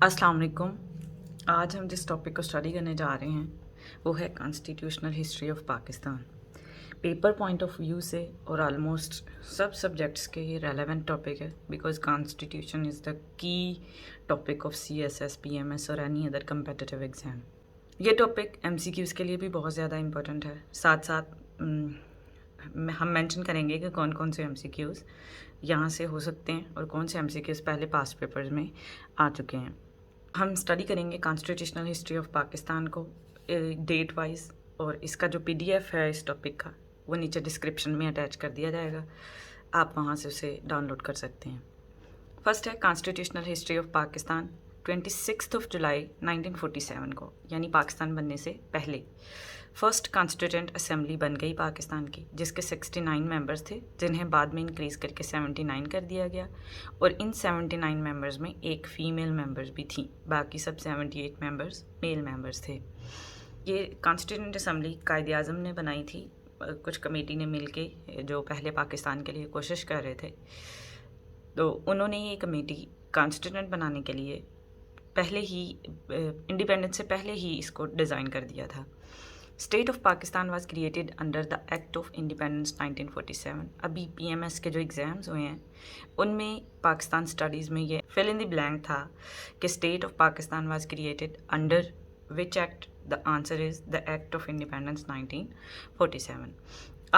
अस्सलाम वालेकुम। आज हम जिस टॉपिक को स्टडी करने जा रहे हैं वो है constitutional history of Pakistan. Paper point of view से और ऑलमोस्ट सब सब्जेक्ट्स के ये रेलेवेंट टॉपिक है because constitution is the key topic of CSS, PMS और एनी अदर कम्पिटिटिव एग्ज़ाम। ये टॉपिक MCQs के लिए भी बहुत ज़्यादा इम्पोर्टेंट है। साथ साथ हम मेंशन करेंगे कि कौन कौन से MCQs यहाँ से हो सकते हैं और कौन से MCQs पहले पास पेपर्स में आ चुके हैं। हम स्टडी करेंगे कॉन्स्टिट्यूशनल हिस्ट्री ऑफ पाकिस्तान को डेट वाइज, और इसका जो PDF है इस टॉपिक का वो नीचे डिस्क्रिप्शन में अटैच कर दिया जाएगा, आप वहाँ से उसे डाउनलोड कर सकते हैं। फर्स्ट है कॉन्स्टिट्यूशनल हिस्ट्री ऑफ पाकिस्तान। 26 जुलाई 1947 को, यानी पाकिस्तान बनने से पहले, फर्स्ट कॉन्स्टिट्यूएंट असेंबली बन गई पाकिस्तान की, जिसके 69 मेंबर्स थे, जिन्हें बाद में इंक्रीज़ करके 79 कर दिया गया। और इन 79 मेंबर्स में एक फ़ीमेल मेंबर्स भी थी, बाकी सब 78 मेंबर्स मेल मेंबर्स थे। ये कॉन्स्टिट्यूएंट असेंबली कायदे आज़म ने बनाई थी, कुछ कमेटी ने मिल के जो पहले पाकिस्तान के लिए कोशिश कर रहे थे, तो उन्होंने ये कमेटी कॉन्स्टिट्यूएंट बनाने के लिए पहले ही इंडिपेंडेंस से पहले ही इसको डिज़ाइन कर दिया था। State of Pakistan was created under the act of independence 1947। अभी PMS के जो एग्ज़ाम्स हुए हैं उनमें पाकिस्तान स्टडीज़ में ये फिल इन द ब्लैंक था कि state of Pakistan was created under which act. The answer is the act of independence 1947।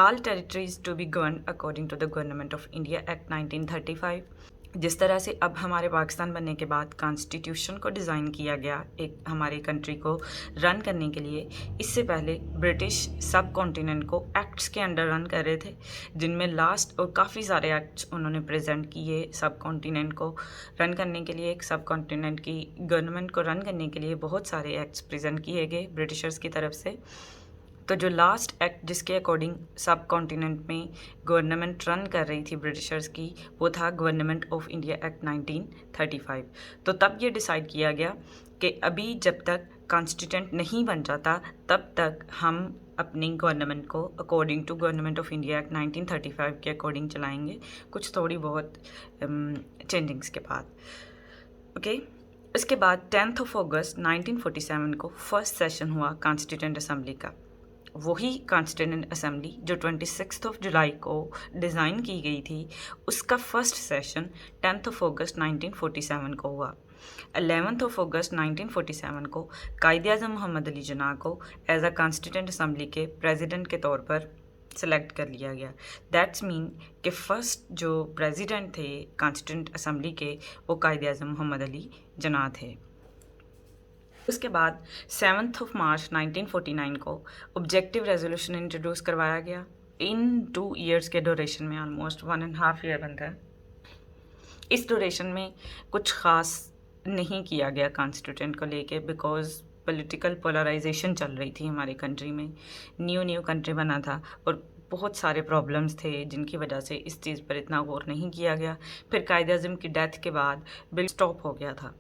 All territories to be governed according to the Government of India Act 1935। जिस तरह से अब हमारे पाकिस्तान बनने के बाद कॉन्स्टिट्यूशन को डिज़ाइन किया गया एक हमारे कंट्री को रन करने के लिए, इससे पहले ब्रिटिश सब कॉन्टिनेंट को एक्ट्स के अंडर रन कर रहे थे, जिनमें लास्ट और काफ़ी सारे एक्ट्स उन्होंने प्रेजेंट किए सब कॉन्टिनेंट को रन करने के लिए। एक सब कॉन्टिनेंट की गवर्नमेंट को रन करने के लिए बहुत सारे एक्ट्स प्रेजेंट किए गए ब्रिटिशर्स की तरफ से। तो जो लास्ट एक्ट जिसके अकॉर्डिंग सब कॉन्टिनेंट में गवर्नमेंट रन कर रही थी ब्रिटिशर्स की, वो था गवर्नमेंट ऑफ इंडिया एक्ट 1935। तो तब ये डिसाइड किया गया कि अभी जब तक कॉन्स्टिट्यूएंट नहीं बन जाता तब तक हम अपनी गवर्नमेंट को according to government of India act 1935 के अकॉर्डिंग चलाएंगे, कुछ थोड़ी बहुत चेंजिंग्स के बाद। ओके, इसके बाद 10 अगस्त 1947 को फर्स्ट सेशन हुआ कॉन्स्टिट्यूएंट असेंबली का। वही कॉन्स्टिट्यूएंट असेंबली जो 26 जुलाई को डिज़ाइन की गई थी, उसका फर्स्ट सेशन 10 अगस्त 1947 को हुआ। 11 अगस्त 1947 को कायदे आज़म मोहम्मद अली जिन्ना को एज अ कॉन्स्टिट्यूएंट असेंबली के प्रेसिडेंट के तौर पर सेलेक्ट कर लिया गया। दैट्स मीन कि फ़र्स्ट जो प्रेसिडेंट थे कॉन्स्टिट्यूएंट असेंबली के वो कायदे आज़म मोहम्मद अली जिन्ना थे। उसके बाद 7 मार्च 1949 को ऑब्जेक्टिव रेजोल्यूशन इंट्रोड्यूस करवाया गया। इन 2 ईयर्स के ड्यूरेशन में ऑलमोस्ट 1.5 ईयर बनता है। इस ड्यूरेशन में कुछ ख़ास नहीं किया गया कॉन्स्टिट्यूएंट को लेके, बिकॉज पॉलिटिकल पोलराइजेशन चल रही थी हमारी कंट्री में, न्यू कंट्री बना था और बहुत सारे प्रॉब्लम्स थे जिनकी वजह से इस चीज़ पर इतना गौर नहीं किया गया। फिर कायदे आज़म की डेथ के बाद बिल स्टॉप हो गया था।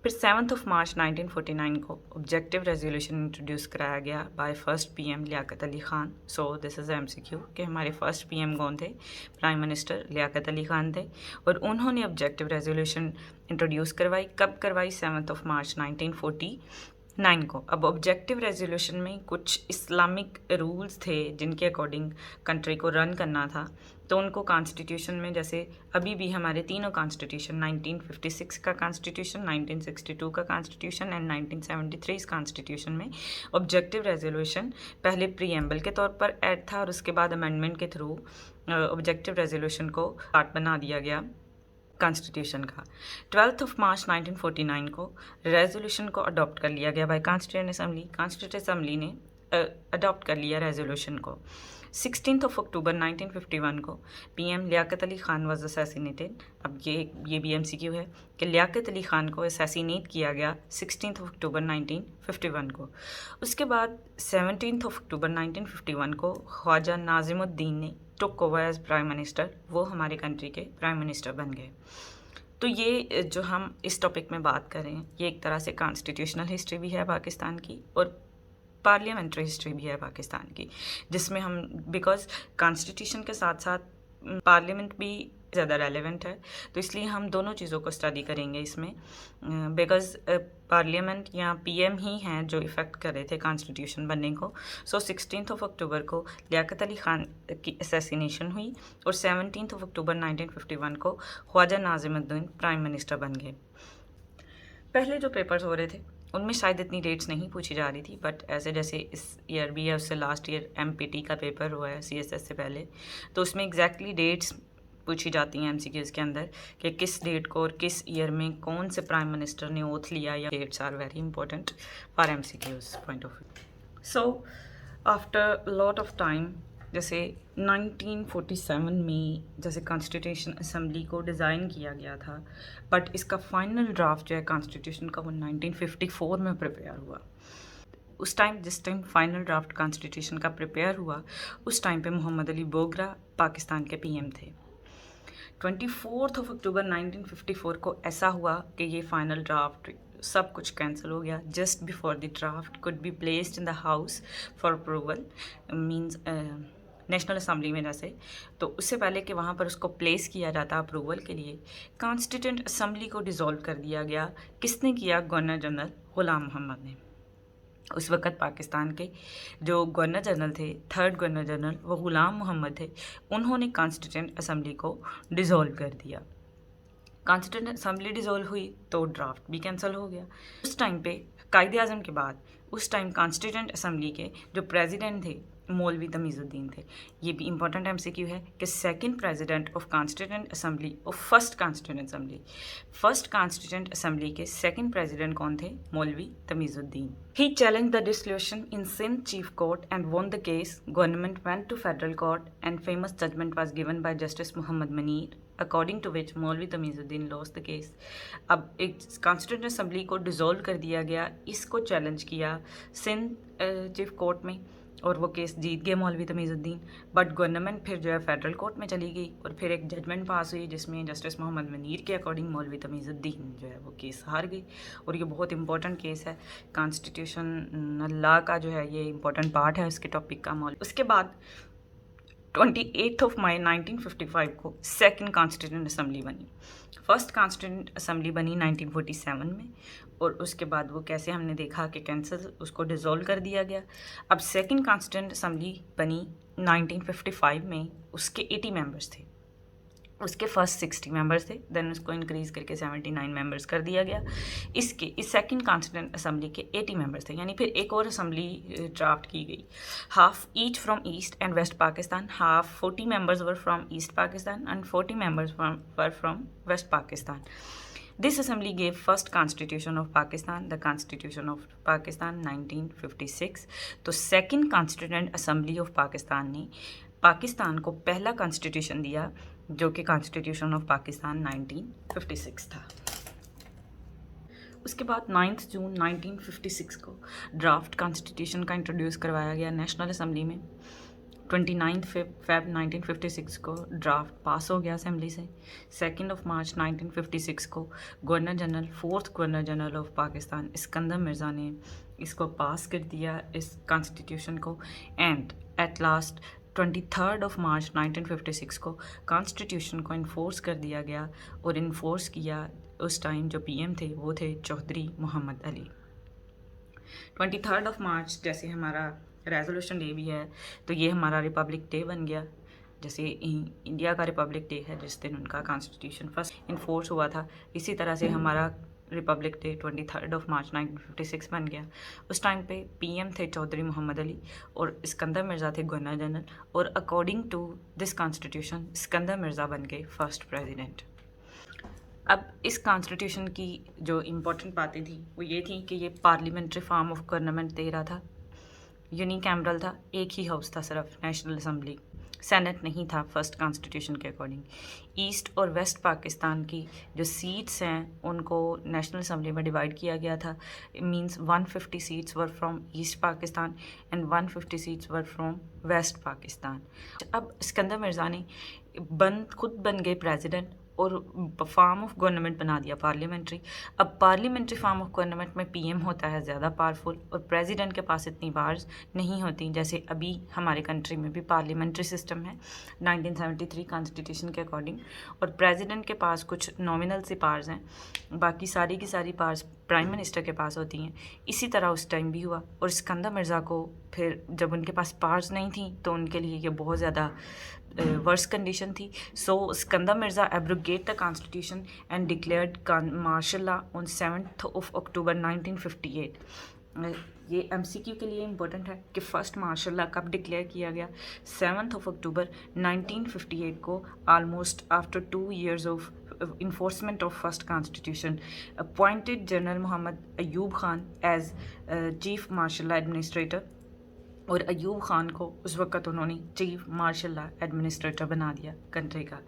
फिर 7 मार्च 1949 को ऑब्जेक्टिव रेजोल्यूशन इंट्रोड्यूस कराया गया by first PM Liaquat Ali Khan. So this is MCQ कि हमारे फर्स्ट PM कौन थे? प्राइम मिनिस्टर लियाकत अली ख़ान थे, और उन्होंने ऑब्जेक्टिव रेजोल्यूशन इंट्रोड्यूस करवाई। कब करवाई? 7 मार्च 1949 को। अब ऑब्जेक्टिव रेजोल्यूशन में कुछ इस्लामिक रूल्स थे जिनके अकॉर्डिंग कंट्री को रन करना था, तो उनको कॉन्स्टिट्यूशन में, जैसे अभी भी हमारे तीनों कॉन्स्टिट्यूशन, 1956 का कॉन्स्टिट्यूशन, 1962 का कॉन्स्टिट्यूशन एंड 1973 कॉन्स्टिट्यूशन में ऑब्जेक्टिव रेजोल्यूशन पहले प्रीएम्बल के तौर पर ऐड था और उसके बाद अमेंडमेंट के थ्रू ऑब्जेक्टिव रेजोल्यूशन को पार्ट बना दिया गया कॉन्स्टिट्यूशन का। 12 मार्च 1949 को रेजोल्यूशन को अडॉप्ट कर लिया गया by constituent assembly. Constituent assembly ने अडॉप्ट कर लिया रेजोल्यूशन को। 16 अक्टूबर 1951 को PM Liaquat Ali Khan was assassinated. अब ये भी MCQ है कि लियाकत अली ख़ान को असैसिनेट किया गया 16 अक्टूबर 1951 को। उसके बाद 17 अक्टूबर 1951 को ख्वाजा नाज़िमुद्दीन ने took over as prime minister, वो हमारे कंट्री के प्राइम मिनिस्टर बन गए। तो ये जो हम इस टॉपिक में बात कर रहे हैं, ये एक तरह से कॉन्स्टिट्यूशनल हिस्ट्री भी है पाकिस्तान की और पार्लियामेंट्री हिस्ट्री भी है पाकिस्तान की, जिसमें हम, बिकॉज कॉन्स्टिट्यूशन के साथ साथ पार्लियामेंट भी ज़्यादा रेलेवेंट है, तो इसलिए हम दोनों चीज़ों को स्टडी करेंगे इसमें, बिकॉज़ पार्लियामेंट या पीएम ही हैं जो इफ़ेक्ट कर रहे थे कॉन्स्टिट्यूशन बनने को। सो 16 अक्टूबर को लियाकत अली खान की असैसिनेशन हुई और 17 अक्टूबर 1951 को ख्वाजा नाज़िमुद्दीन प्राइम मिनिस्टर बन गए। पहले जो पेपर्स हो रहे थे उनमें शायद इतनी डेट्स नहीं पूछी जा रही थी, बट ऐसे जैसे इस ईयर भी है, उससे लास्ट ईयर एमपीटी का पेपर हुआ है सीएसएस से पहले, तो उसमें एग्जैक्टली डेट्स पूछी जाती हैं एमसीक्यूज़ के अंदर कि किस डेट को और किस ईयर में कौन से प्राइम मिनिस्टर ने ओथ लिया, या dates are very important for MCQs point of view. So after lot of time, जैसे 1947 में जैसे कॉन्स्टिट्यूशन असेंबली को डिज़ाइन किया गया था, बट इसका फाइनल ड्राफ्ट जो है कॉन्स्टिट्यूशन का वो 1954 में प्रिपेयर हुआ। उस टाइम जिस टाइम फाइनल ड्राफ्ट कॉन्स्टिट्यूशन का प्रिपेयर हुआ, उस टाइम पे मोहम्मद अली बोगरा पाकिस्तान के पीएम थे। 24 अक्टूबर 1954 को ऐसा हुआ कि ये फाइनल ड्राफ्ट सब कुछ कैंसिल हो गया just before the draft could be placed in the house for approval, means national assembly में जैसे, तो उससे पहले कि वहाँ पर उसको प्लेस किया जाता अप्रूवल के लिए, कॉन्स्टिट्यूंट असम्बली को डिज़ोल्व कर दिया गया। किसने किया? गवर्नर जनरल ग़ुलाम मोहम्मद ने। उस वक़्त पाकिस्तान के जो गवर्नर जनरल थे, थर्ड गवर्नर जनरल, वो ग़ुलाम मोहम्मद थे। उन्होंने कॉन्स्टिट्यूंट असम्बली को डिज़ोल्व कर दिया। कॉन्स्टिट्यूंट असम्बली डिज़ोल्व हुई तो ड्राफ्ट भी कैंसिल हो गया। उस टाइम पे कायदे आज़म के बाद उस टाइम कॉन्स्टिट्यूंट असम्बली के जो प्रेसिडेंट थे मौलवी तमीज़ुद्दीन थे। ये भी इंपॉर्टेंट एमसीक्यू है कि second president of constituent assembly और फर्स्ट कॉन्स्टिट्यूंट असम्बली के सेकंड प्रेसिडेंट कौन थे? Maulvi Tamizuddin. He challenge the dissolution in Sindh chief court and won the case. Government went to federal court and famous judgment was given by justice Mohammad Munir, according to which Maulvi Tamizuddin lost the case. अब एक constituent assembly को dissolve कर दिया गया, इसको challenge किया Sindh chief court में और वो केस जीत गए मौलवी तमीज़ुद्दीन। बट गवर्नमेंट फिर जो है फेडरल कोर्ट में चली गई और फिर एक जजमेंट पास हुई जिसमें जस्टिस मोहम्मद मनीर के अकॉर्डिंग मौलवी तमीज़ुद्दीन जो है वो केस हार गई। और ये बहुत इंपॉर्टेंट केस है, कॉन्स्टिट्यूशन लॉ का जो है ये इंपॉर्टेंट पार्ट है इसके टॉपिक का। उसके बाद 28 मई 1955 को सेकंड कॉन्स्टिट्यूंट असम्बली बनी। फर्स्ट कॉन्स्टिट्यूंट असम्बली बनी 1947 में और उसके बाद वो कैसे हमने देखा कि कैंसिल, उसको डिज़ोल्व कर दिया गया। अब सेकंड कॉन्स्टिट्यूंट असम्बली बनी 1955 में, उसके 80 मेंबर्स थे। उसके फर्स्ट 60 मेंबर्स थे, देन उसको इंक्रीज़ करके 79 मेंबर्स कर दिया गया। इस सेकंड कॉन्स्टिट्यूंट असम्बली के 80 मेंबर्स थे, यानी फिर एक और असम्बली ड्राफ्ट की गई, half each from east and west Pakistan. Half 40 members were from east Pakistan and 40 members were from west Pakistan. This assembly gave first constitution of Pakistan, the Constitution of Pakistan 1956। तो second constituent assembly of Pakistan ने पाकिस्तान को पहला constitution दिया जो कि constitution of Pakistan 1956 था। उसके बाद 9 जून 1956 को ड्राफ्ट कॉन्स्टिट्यूशन का इंट्रोड्यूस करवाया गया नेशनल असम्बली में। 29 फेब 1956 को ड्राफ्ट पास हो गया असेंबली से। 2 मार्च 1956 को governor general, fourth governor general of Pakistan Sikandar Mirza ने इसको पास कर दिया इस कॉन्स्टिट्यूशन को। एंड एट लास्ट 23 मार्च 1956 को कॉन्स्टिट्यूशन को इन्फोर्स कर दिया गया और इन्फोर्स किया उस टाइम जो पीएम थे वो थे चौधरी मोहम्मद अली। 23 मार्च जैसे हमारा रेजोल्यूशन डे भी है तो ये हमारा रिपब्लिक डे बन गया, जैसे इंडिया का रिपब्लिक डे है जिस दिन उनका कॉन्स्टिट्यूशन फर्स्ट इन्फोर्स हुआ था, इसी तरह से हमारा रिपब्लिक डे 23 मार्च 1956 बन गया। उस टाइम पे पीएम थे चौधरी मोहम्मद अली और सिकंदर मिर्ज़ा थे गवर्नर जनरल, और according to this constitution Sikandar Mirza बन गए फर्स्ट प्रेसिडेंट। अब इस कॉन्स्टिट्यूशन की जो इम्पोर्टेंट बातें थी वो ये थी कि ये पार्लियामेंट्री फॉर्म ऑफ गवर्नमेंट दे रहा था, यूनिकैमरल था, एक ही हाउस था सिर्फ, नेशनल असम्बली, सेनेट नहीं था फर्स्ट कॉन्स्टिट्यूशन के अकॉर्डिंग। ईस्ट और वेस्ट पाकिस्तान की जो सीट्स हैं उनको नेशनल असम्बली में डिवाइड किया गया था। Means 150 seats were from east Pakistan and 150 seats were from west Pakistan. अब सिकंदर मिर्ज़ा ने खुद बन गए प्रेसिडेंट और फॉर्म ऑफ गवर्नमेंट बना दिया पार्लियामेंट्री। अब पार्लियामेंट्री फॉर्म ऑफ गवर्नमेंट में पीएम होता है ज़्यादा पावरफुल और प्रेसिडेंट के पास इतनी पावर्स नहीं होती, जैसे अभी हमारे कंट्री में भी पार्लियामेंट्री सिस्टम है 1973 कॉन्स्टिट्यूशन के अकॉर्डिंग, और प्रेसिडेंट के पास कुछ नॉमिनल सी पावर्स हैं, बाकी सारी की सारी पावर्स प्राइम मिनिस्टर के पास होती हैं। इसी तरह उस टाइम भी हुआ, और सिकंदर मिर्ज़ा को फिर जब उनके पास पावर्स नहीं थी तो उनके लिए ये बहुत ज़्यादा वर्स कंडीशन थी। So Sikandar Mirza abrogate the constitution and declared martial law on 7 October 1958। ये MCQ के लिए इम्पोर्टेंट है कि फर्स्ट मार्शल लॉ कब डिक्लेयर किया गया, 7 अक्टूबर 1958 को, almost after 2 years of enforcement of first constitution, appointed General Muhammad Ayub Khan as chief marshal law administrator, और अयूब खान को उस वक़्त उन्होंने चीफ मार्शल लॉ एडमिनिस्ट्रेटर बना दिया कंट्री का।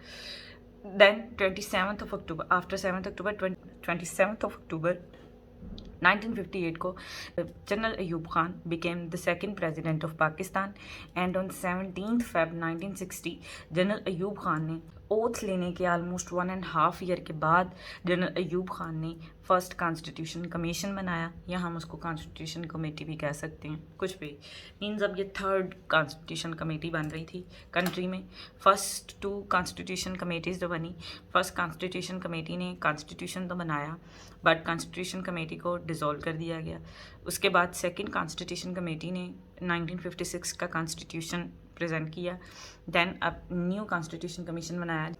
देन 27 अक्टूबर, आफ्टर 7 अक्टूबर 27 अक्टूबर 1958 को general Ayub Khan became the second president of Pakistan, and on 17 Feb 1960 general Ayub Khan ने ओथ लेने के ऑलमोस्ट 1.5 year के बाद जनरल अयूब खान ने फर्स्ट कॉन्स्टिट्यूशन कमीशन बनाया, या हम उसको कॉन्स्टिट्यूशन कमेटी भी कह सकते हैं, कुछ भी मीन्स। अब ये थर्ड कॉन्स्टिट्यूशन कमेटी बन रही थी कंट्री में। फर्स्ट 2 कॉन्स्टिट्यूशन कमेटीज़ जो बनी, फर्स्ट कॉन्स्टिट्यूशन कमेटी ने कॉन्स्टिट्यूशन तो बनाया बट कॉन्स्टिट्यूशन कमेटी को डिसॉल्व कर दिया गया। उसके बाद सेकंड कॉन्स्टिट्यूशन कमेटी ने 1956 का कॉन्स्टिट्यूशन प्रेजेंट किया, देन अब न्यू कॉन्स्टिट्यूशन कमीशन बनाया।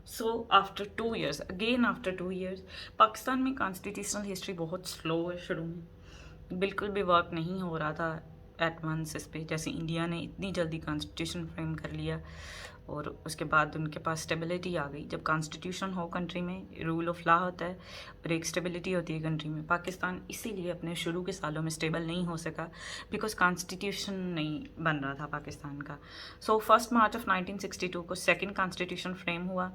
So after 2 years, again after 2 years, Pakistan में कॉन्स्टिट्यूशनल हिस्ट्री बहुत स्लो है, शुरू में बिल्कुल भी वर्क नहीं हो रहा था एट वंस इस पे। जैसे इंडिया ने इतनी जल्दी कॉन्स्टिट्यूशन फ्रेम कर लिया और उसके बाद उनके पास स्टेबिलिटी आ गई। जब कॉन्स्टिट्यूशन हो कंट्री में, रूल ऑफ लॉ होता है और एक स्टेबिलिटी होती है कंट्री में। पाकिस्तान इसीलिए अपने शुरू के सालों में स्टेबल नहीं हो सका, बिकॉज कॉन्स्टिट्यूशन नहीं बन रहा था पाकिस्तान का। सो 1 March of 1962 को सेकंड कॉन्स्टिट्यूशन फ्रेम हुआ।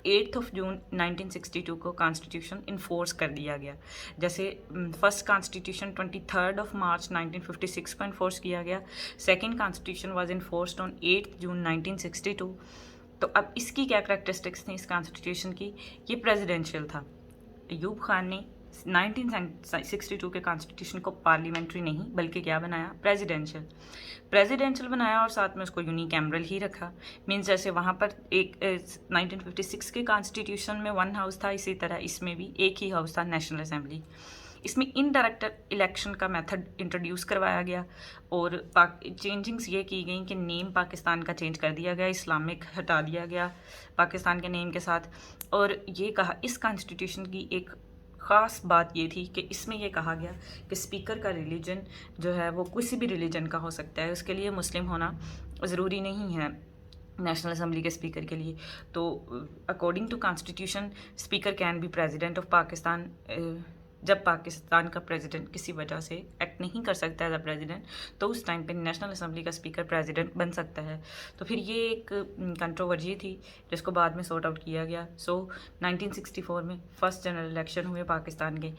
8 जून 1962 को कॉन्स्टिट्यूशन इन्फोर्स कर दिया गया। जैसे फर्स्ट कॉन्स्टिट्यूशन 23 March 1956 को इन्फोर्स किया गया, second constitution was enforced on 8 जून 1962। तो अब इसकी क्या करैक्टरिस्टिक्स थी इस कॉन्स्टिट्यूशन की, ये प्रेसिडेंशियल था। अयूब खान ने 1962 के कॉन्स्टिट्यूशन को पार्लियामेंट्री नहीं बल्कि क्या बनाया, प्रेसिडेंशियल बनाया, और साथ में उसको यूनिकैमरल ही रखा। मीन्स जैसे वहाँ पर एक 1956 के कॉन्स्टिट्यूशन में 1 हाउस था, इसी तरह इसमें भी एक ही हाउस था, नेशनल असेंबली। इसमें इनडायरेक्ट इलेक्शन का मेथड इंट्रोड्यूस करवाया गया, और चेंजिंग्स ये की गई कि नेम पाकिस्तान का चेंज कर दिया गया, इस्लामिक हटा दिया गया पाकिस्तान के नेम के साथ। और ये कहा, इस कॉन्स्टिट्यूशन की एक ख़ास बात ये थी कि इसमें ये कहा गया कि स्पीकर का रिलीजन जो है वो किसी भी रिलीजन का हो सकता है, उसके लिए मुस्लिम होना ज़रूरी नहीं है नेशनल असेंबली के स्पीकर के लिए। तो according to constitution speaker can be president of Pakistan. जब पाकिस्तान का प्रेसिडेंट किसी वजह से एक्ट नहीं कर सकता एज अ प्रेसिडेंट, तो उस टाइम पे नेशनल असेंबली का स्पीकर प्रेसिडेंट बन सकता है। तो फिर ये एक कंट्रोवर्जी थी जिसको बाद में सॉर्ट आउट किया गया। सो 1964 में फर्स्ट जनरल इलेक्शन हुए पाकिस्तान के।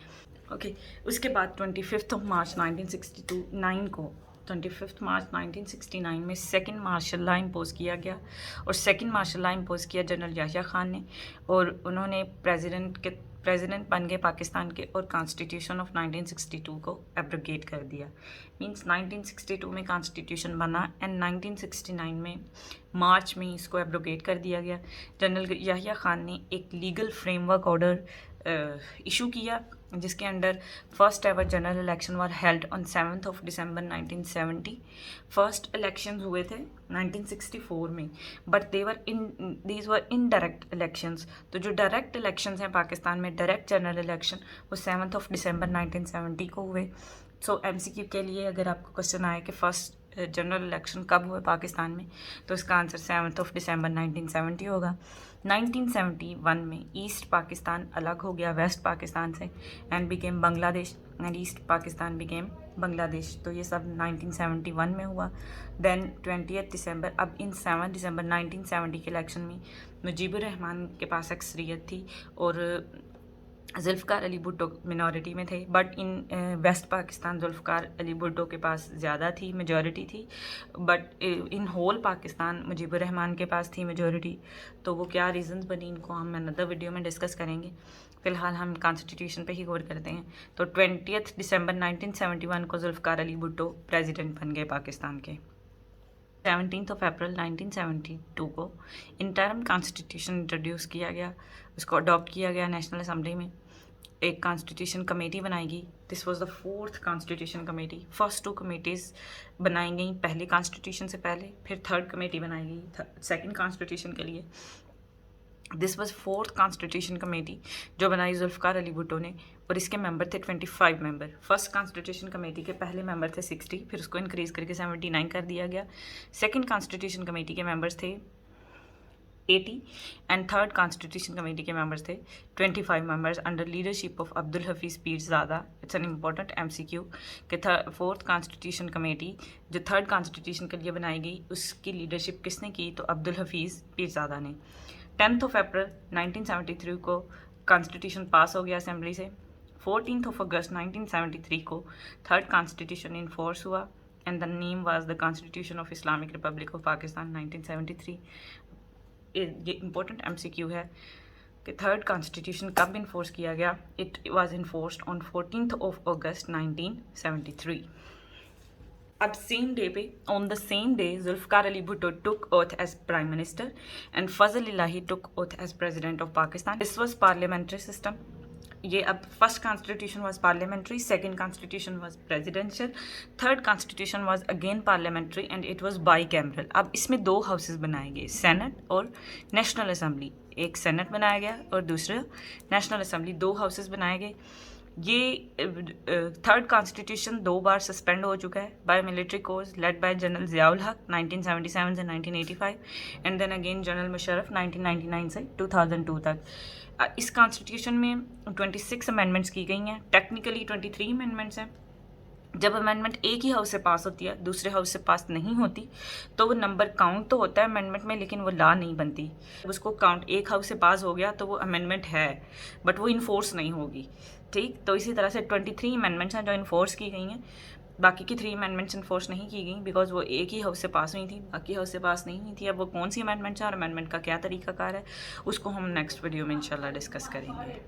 ओके, उसके बाद 25 मार्च 1969 को 25 मार्च 1969 में सेकंड मार्शल लॉ इम्पोज किया गया, और सेकंड मार्शल लॉ इम्पोज किया जनरल याहिया खान ने, और उन्होंने प्रेसिडेंट बन गए पाकिस्तान के, और कॉन्स्टिट्यूशन ऑफ 1962 को एब्रोगेट कर दिया। मींस 1962 में कॉन्स्टिट्यूशन बना एंड 1969 में मार्च में इसको एब्रोगेट कर दिया गया। जनरल याहिया खान ने एक लीगल फ्रेमवर्क ऑर्डर इशू किया, जिसके under first ever general election were held on 7 December 1970। First elections हुए थे 1964 में, but these were indirect elections. तो जो डायरेक्ट इलेक्शंस हैं पाकिस्तान में, डायरेक्ट जनरल इलेक्शन, वो 7 December 1970 को हुए। सो MCQ के लिए अगर आपको क्वेश्चन आए कि फर्स्ट जनरल इलेक्शन कब हुए पाकिस्तान में, तो इसका आंसर 7 December 1970 होगा। 1971 में ईस्ट पाकिस्तान अलग हो गया वेस्ट पाकिस्तान से and became Bangladesh, and east Pakistan became Bangladesh. तो ये सब 1971 में हुआ। देन 20 दिसंबर, अब इन 7 दिसंबर 1970 के इलेक्शन में मुजीबुर रहमान के पास अक्सरियत थी, और जुल्फ़िकार अली भुट्टो मिनॉरिटी में थे, but in west Pakistan Zulfikar Ali Bhutto के पास ज़्यादा थी, मेजॉरिटी थी, but in whole Pakistan Mujibur Rahman के पास थी मेजॉरिटी। तो वो क्या रीज़न्स बनी, इनको हम अनदर वीडियो में डिस्कस करेंगे। फ़िलहाल हम कॉन्स्टिट्यूशन पे ही गौर करते हैं। तो 20 दिसंबर 1971 को जुल्फ़िकार अली भुट्टो प्रेसिडेंट बन गए पाकिस्तान के। 17 अप्रैल 1972 को इंटरम कॉन्स्टिट्यूशन इंट्रोड्यूस किया गया, उसको अडॉप्ट किया गया नेशनल असम्बली में। एक कॉन्स्टिट्यूशन कमेटी बनाई गई। This was the 4th constitution committee. First 2 committees बनाई गई पहले कॉन्स्टिट्यूशन से पहले, फिर 3rd कमेटी बनाई गई 2nd कॉन्स्टिट्यूशन के लिए। This was 4th constitution committee जो बनाई जुल्फ़िकार अली भुट्टो ने, और इसके मेंबर थे 25 मेंबर। फर्स्ट कॉन्स्टिट्यूशन कमेटी के पहले मेंबर थे 60, फिर उसको इंक्रीज़ करके 79 कर दिया गया। सेकंड कॉन्स्टिट्यूशन कमेटी के मेंबर्स थे 80 एंड 3rd कॉन्स्टिट्यूशन कमेटी के मेंबर्स थे 25 members under leadership of Abdul Hafeez Pirzada. It's an important MCQ कि 4th कॉन्स्टिट्यूशन कमेटी जो 3rd कॉन्स्टिट्यूशन के लिए बनाई गई, उसकी लीडरशिप किसने की, तो अब्दुल हफीज़ पीरज़ादा ने। 10 अप्रैल 1973 को कॉन्स्टिट्यूशन पास हो गया असेंबली से। 14 अगस्त 1973 को 3rd कॉन्स्टिट्यूशन इन फोर्स हुआ and the name was the constitution of Islamic Republic of Pakistan 1973। ये इम्पोर्टेंट MCQ है कि 3rd कॉन्स्टिट्यूशन कब इन्फोर्स किया गया। It was enforced on 14 August 1973। अब सेम डे पे, on the same day, Zulfikar Ali Bhutto took oath as prime minister and Fazal Ilahi took oath as president of Pakistan. This was parliamentary system. ये अब first constitution was parliamentary, second constitution was presidential, 3rd constitution was again parliamentary and it was bicameral. अब इसमें 2 houses बनाए गए, senate और national assembly. एक senate बनाया गया और दूसरा नेशनल असम्बली, 2 हाउसेस बनाए गए। ये 3rd कॉन्स्टिट्यूशन 2 बार सस्पेंड हो चुका है by military course led by general Ziaul Haq 1977 से 1985 and then again general Musharraf 1999 से 2002 तक। इस कॉन्स्टिट्यूशन में 26 अमेंडमेंट्स की गई हैं। टेक्निकली 23 अमेंडमेंट्स हैं। जब अमेंडमेंट एक ही हाउस से पास होती है, दूसरे हाउस से पास नहीं होती, तो वो नंबर काउंट तो होता है अमेंडमेंट में, लेकिन वो लॉ नहीं बनती। उसको काउंट एक हाउस से पास हो गया तो वो अमेंडमेंट है, बट वो इन्फोर्स नहीं होगी। ठीक, तो इसी तरह से 23 अमेंडमेंट्स हैं जो इन्फोर्स की गई हैं। बाकी की 3 अमेंडमेंट्स इन्फोर्स नहीं की गई बिकॉज वो एक ही हाउस से पास हुई थी, बाकी हाउस से पास नहीं हुई थी। अब वो कौन सी अमेंडमेंट्स हैं और अमेंडमेंट का क्या तरीकाकार है, उसको हम नेक्स्ट वीडियो में इंशाल्लाह डिस्कस करेंगे।